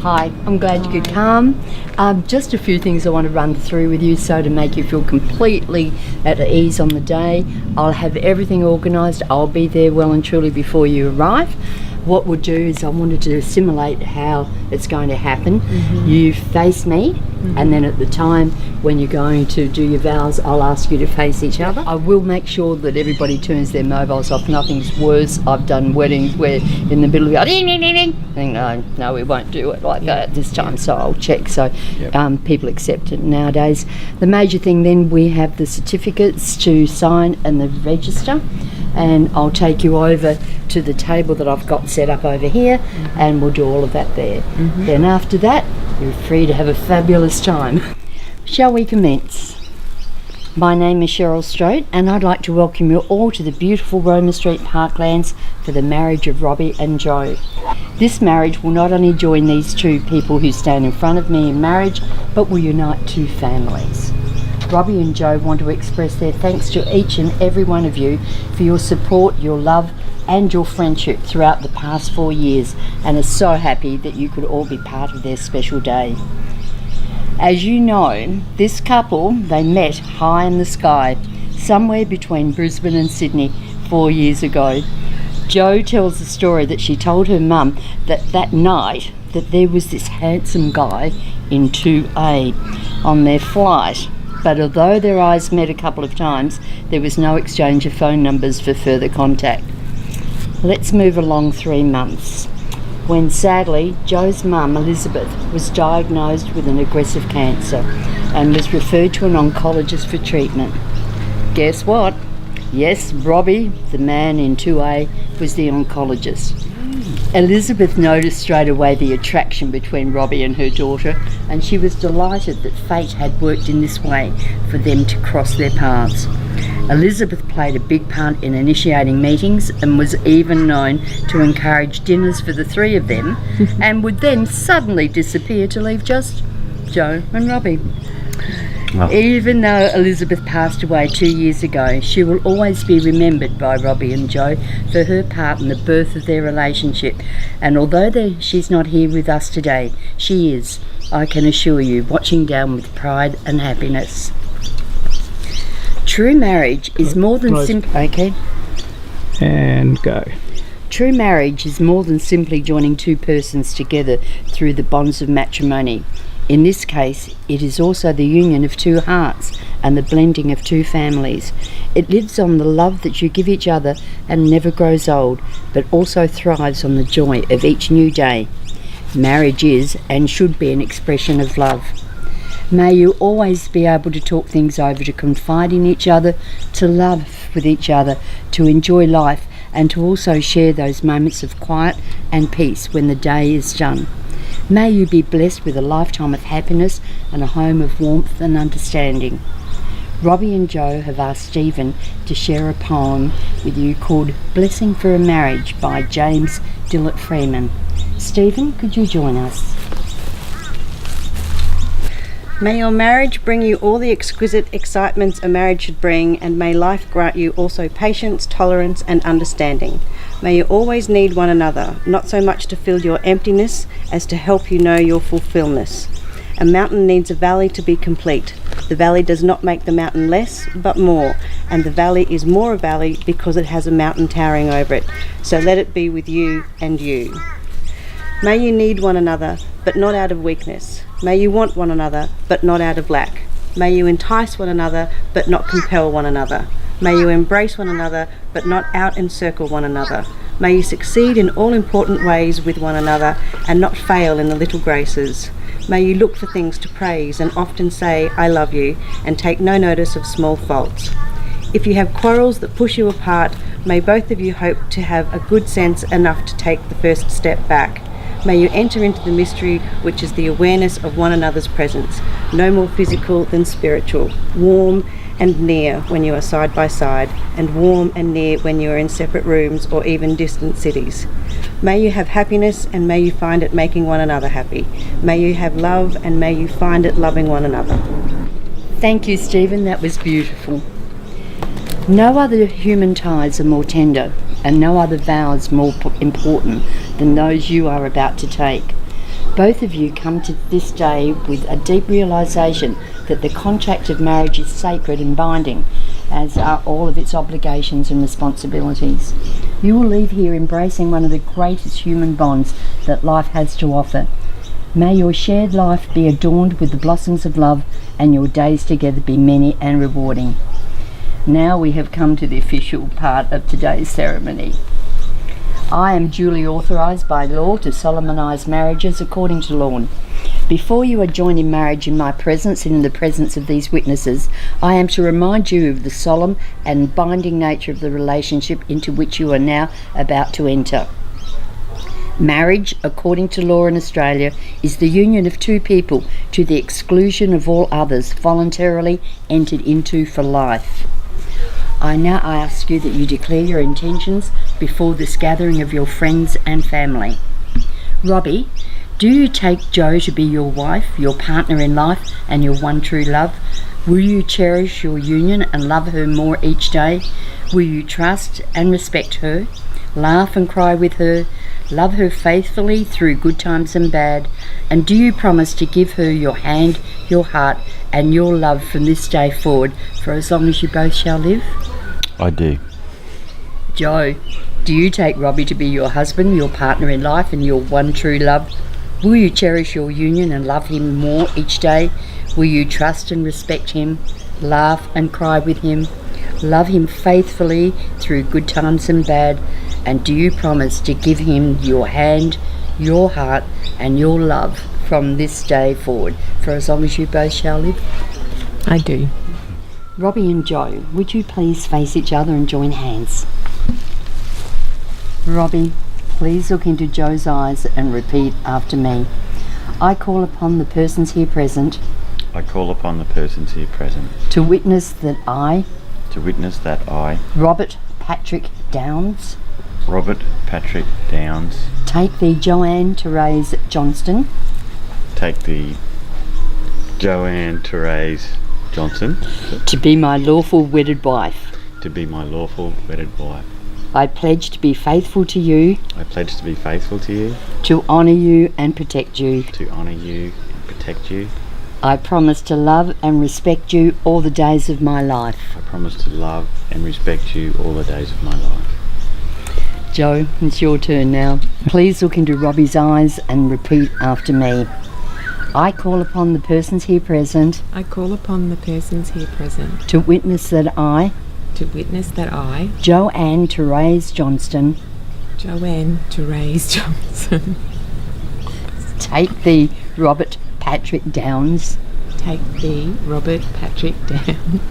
Hi, I'm glad you could come. Just a few things I want to run through with you so to make you feel completely at ease on the day. I'll have everything organised. I'll be there well and truly before you arrive. What we'll do is I wanted to simulate how it's going to happen. You face me, and then at the time when you're going to do your vows, I'll ask you to face each other. I will make sure that everybody turns their mobiles off. Nothing's worse. I've done weddings where in the middle of it, ding, ding, ding, ding. I think, no, we won't do it like that this time, so I'll check. So people accept it nowadays. The major thing then, we have the certificates to sign and the register. And I'll take you over to the table that I've got set up over here, and we'll do all of that there. Then after that, you're free to have a fabulous time. Shall we commence? My name is Cheryl Stroat, and I'd like to welcome you all to the beautiful Roma Street Parklands for the marriage of Robbie and Jo. This marriage will not only join these two people who stand in front of me in marriage, but will unite two families. Robbie and Jo want to express their thanks to each and every one of you for your support, your love and your friendship throughout the past 4 years, and are so happy that you could all be part of their special day. As you know, this couple, they met high in the sky, somewhere between Brisbane and Sydney 4 years ago. Jo tells the story that she told her mum that night that there was this handsome guy in 2A on their flight. But although their eyes met a couple of times, there was no exchange of phone numbers for further contact. Let's move along 3 months, when sadly Jo's mum, Elizabeth, was diagnosed with an aggressive cancer and was referred to an oncologist for treatment. Guess what? Yes, Robbie, the man in 2A, was the oncologist. Elizabeth noticed straight away the attraction between Robbie and her daughter, and she was delighted that fate had worked in this way for them to cross their paths. Elizabeth played a big part in initiating meetings and was even known to encourage dinners for the three of them and would then suddenly disappear to leave just Jo and Robbie. Oh. Even though Elizabeth passed away 2 years ago, she will always be remembered by Robbie and Jo for her part in the birth of their relationship. And although she's not here with us today, she is, I can assure you, watching down with pride and happiness. True marriage is more than simply... Okay. And go. True marriage is more than simply joining two persons together through the bonds of matrimony. In this case, it is also the union of two hearts and the blending of two families. It lives on the love that you give each other and never grows old, but also thrives on the joy of each new day. Marriage is and should be an expression of love. May you always be able to talk things over, to confide in each other, to love with each other, to enjoy life, and to also share those moments of quiet and peace when the day is done. May you be blessed with a lifetime of happiness and a home of warmth and understanding. Robbie and Jo have asked Stephen to share a poem with you called Blessing for a Marriage by James Dillett Freeman. Stephen, could you join us? May your marriage bring you all the exquisite excitements a marriage should bring, and may life grant you also patience, tolerance and understanding. May you always need one another, not so much to fill your emptiness as to help you know your fulfillness. A mountain needs a valley to be complete. The valley does not make the mountain less, but more, and the valley is more a valley because it has a mountain towering over it. So let it be with you and you. May you need one another, but not out of weakness. May you want one another, but not out of lack. May you entice one another, but not compel one another. May you embrace one another, but not out-encircle one another. May you succeed in all important ways with one another, and not fail in the little graces. May you look for things to praise, and often say, I love you, and take no notice of small faults. If you have quarrels that push you apart, may both of you hope to have a good sense enough to take the first step back. May you enter into the mystery, which is the awareness of one another's presence, no more physical than spiritual, warm and near when you are side by side, and warm and near when you are in separate rooms or even distant cities. May you have happiness, and may you find it making one another happy. May you have love, and may you find it loving one another. Thank you, Stephen. That was beautiful. No other human ties are more tender, and no other vows more important than those you are about to take. Both of you come to this day with a deep realisation that the contract of marriage is sacred and binding, as are all of its obligations and responsibilities. You will leave here embracing one of the greatest human bonds that life has to offer. May your shared life be adorned with the blossoms of love and your days together be many and rewarding. Now we have come to the official part of today's ceremony. I am duly authorised by law to solemnise marriages according to law. Before you are joined in marriage in my presence and in the presence of these witnesses, I am to remind you of the solemn and binding nature of the relationship into which you are now about to enter. Marriage, according to law in Australia, is the union of two people to the exclusion of all others, voluntarily entered into for life. I now ask you that you declare your intentions before this gathering of your friends and family. Robbie, do you take Jo to be your wife, your partner in life, and your one true love? Will you cherish your union and love her more each day? Will you trust and respect her, laugh and cry with her, love her faithfully through good times and bad? And do you promise to give her your hand, your heart, and your love from this day forward for as long as you both shall live? I do. Jo, do you take Robbie to be your husband, your partner in life, and your one true love? Will you cherish your union and love him more each day? Will you trust and respect him, laugh and cry with him, love him faithfully through good times and bad? And do you promise to give him your hand, your heart, and your love from this day forward for as long as you both shall live? I do. Robbie and Jo, would you please face each other and join hands? Robbie, please look into Jo's eyes and repeat after me. I call upon the persons here present. I call upon the persons here present. To witness that I. To witness that I. Robert Patrick Downs. Robert Patrick Downs. Take thee Joanne Therese Johnston. Take thee Joanne Therese Johnson. To be my lawful wedded wife. To be my lawful wedded wife. I pledge to be faithful to you. I pledge to be faithful to you. To honour you and protect you. To honour you and protect you. I promise to love and respect you all the days of my life. I promise to love and respect you all the days of my life. Jo, it's your turn now. Please look into Robbie's eyes and repeat after me. I call upon the persons here present. I call upon the persons here present. To witness that I. To witness that I. Joanne Therese Johnston. Joanne Therese Johnson. Take thee Robert Patrick Downs. Take thee Robert Patrick Downs.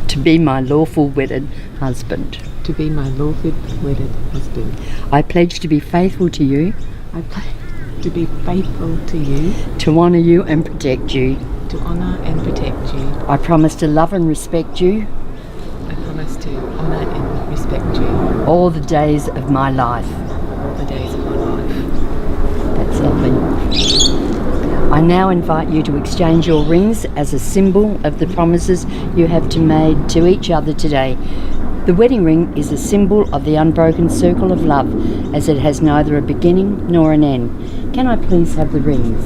To be my lawful wedded husband. To be my lawful wedded husband. I pledge to be faithful to you. I pledge to be faithful to you. To honour you and protect you. To honour and protect you. I promise to love and respect you. I promise to honour and respect you. All the days of my life. All the days of my life. That's lovely. I now invite you to exchange your rings as a symbol of the promises you have made to each other today. The wedding ring is a symbol of the unbroken circle of love, as it has neither a beginning nor an end. Can I please have the rings?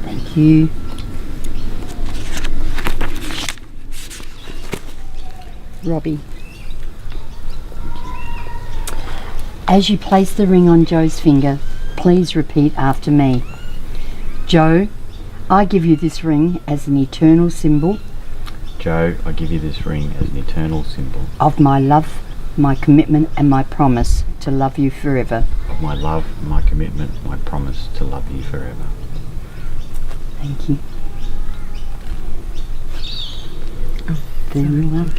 Thank you. Robbie. As you place the ring on Jo's finger, please repeat after me. Jo, I give you this ring as an eternal symbol. Jo, I give you this ring as an eternal symbol. Of my love, my commitment and my promise to love you forever. Of my love, my commitment, my promise to love you forever. Thank you. Very well.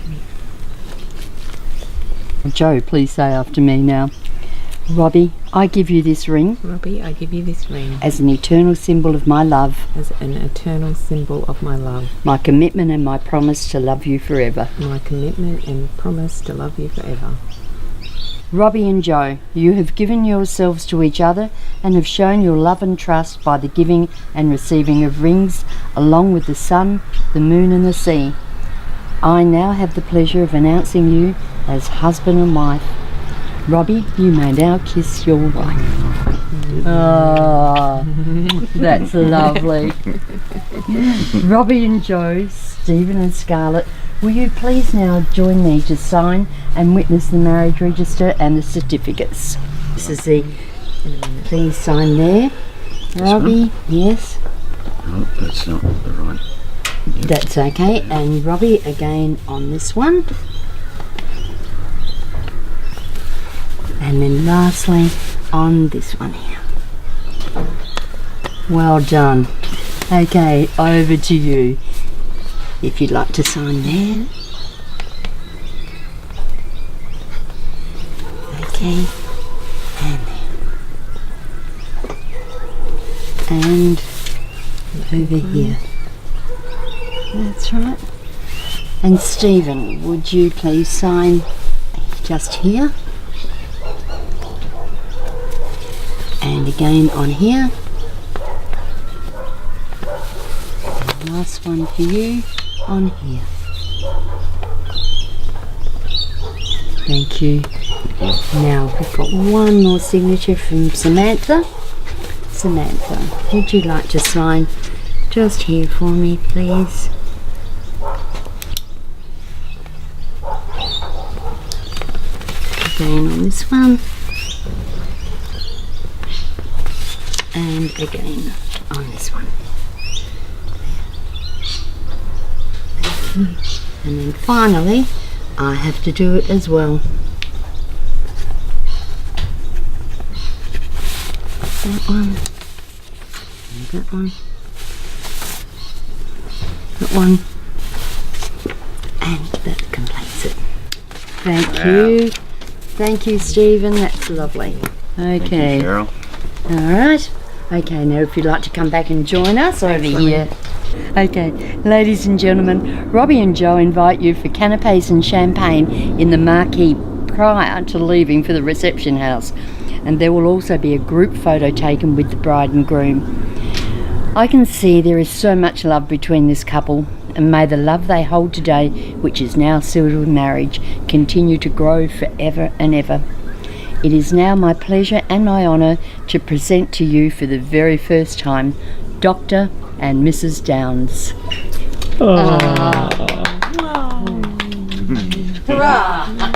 Jo, please say after me now. Robbie, I give you this ring. Robbie, I give you this ring. As an eternal symbol of my love. As an eternal symbol of my love. My commitment and my promise to love you forever. My commitment and promise to love you forever. Robbie and Jo, you have given yourselves to each other and have shown your love and trust by the giving and receiving of rings, along with the sun, the moon and the sea. I now have the pleasure of announcing you as husband and wife. Robbie, you may now kiss your wife. Oh, that's lovely. Robbie and Jo, Stephen and Scarlett, will you please now join me to sign and witness the marriage register and the certificates? This is the, please sign there. Robbie, yes. Oh, that's not the right. That's okay. And Robbie again on this one. And then lastly on this one here. Well done. Okay, over to you. If you'd like to sign there. Okay. And there. And over here. That's right. And Stephen, would you please sign just here? And again on here. And last one for you on here. Thank you. Now we've got one more signature from Samantha. Samantha, would you like to sign just here for me, please? Again on this one. And again on this one. Thank you. And then finally, I have to do it as well. That one. And that one. That one. And that completes it. Thank you. Thank you, Stephen. That's lovely. Okay. Thank you, Cheryl. Alright. Okay, now if you'd like to come back and join us over here. Okay, ladies and gentlemen, Robbie and Jo invite you for canapes and champagne in the marquee prior to leaving for the reception house. And there will also be a group photo taken with the bride and groom. I can see there is so much love between this couple, and may the love they hold today, which is now sealed with marriage, continue to grow forever and ever. It is now my pleasure and my honour to present to you for the very first time, Dr. and Mrs. Downs. Oh. Hurrah!